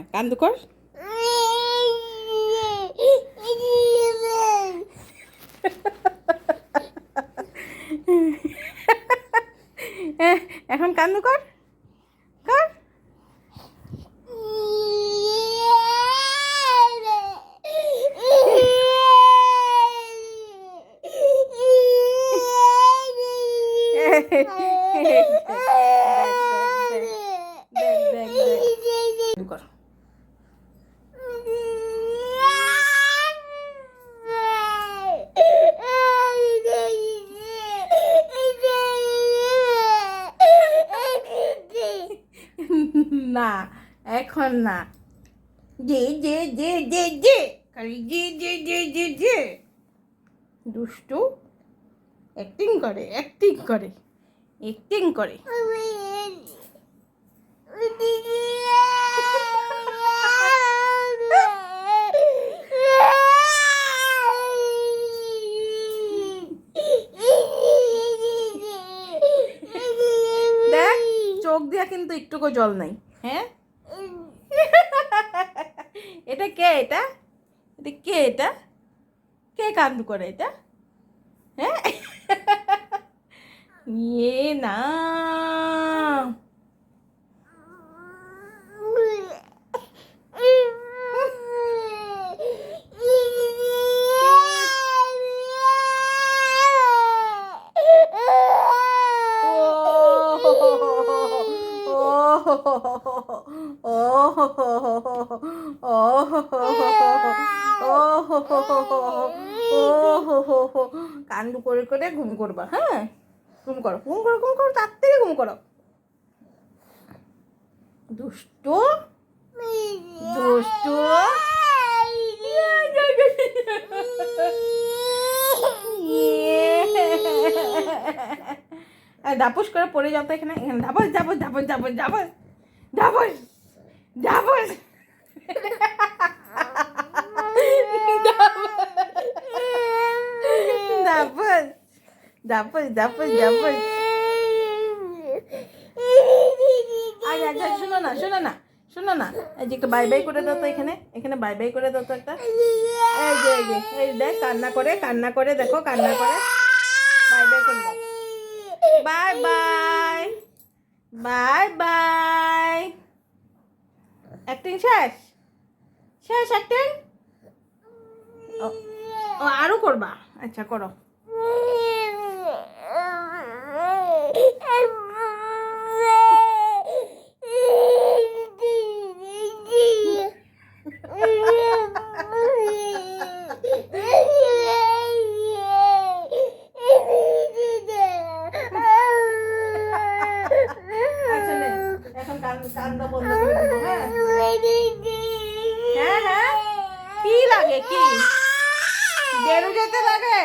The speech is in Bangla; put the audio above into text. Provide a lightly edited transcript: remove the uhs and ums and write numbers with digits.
হ্যাঁ কান্দু কর। এখন কান্দু কর কর। কর না এখন না। যে যে যে যে যে খালি যে যে যে যে যে দুষ্টু অ্যাক্টিং করে অ্যাক্টিং করে অ্যাক্টিং করে। দেখ চোখ দিয়া কিন্তু একটুকু জল নাই। হ্যাঁ এটা কে এটা এটা কে এটা কে কান্দু করে এটা? হ্যাঁ ইয়ে না কান্ডু করে করে ঘুম করবা। হ্যাঁ ঘুম করো ঘুম করো ঘুম করো তাড়াতাড়ি ঘুম করো। দুষ্টু দুষ্টু ধাপস করে পড়ে যাও তো এখানে এখানে ধাপস ধাপস ধাপস ধাপস ধাপস ধাপস ধাপস ধাপস ধাপস ধাপস ধাপস। আচ্ছা আচ্ছা শোনো না শোনো না শোনো না এই যে একটু বাই বাই করে দাও তো এখানে এখানে বাই বাই করে দাও তো একটা। এই যে এই যে এই দেখ কান্না করে দেখো কান্না করে বাই বাই করে দাও। Bye bye bye bye. Acting শেষ শেষ অ্যাক্টিং। ও আরও করবা আচ্ছা করো। কান্না বন্ধ করে দেবো। হ্যাঁ হ্যাঁ কি লাগে কি বেরো যেতে লাগে।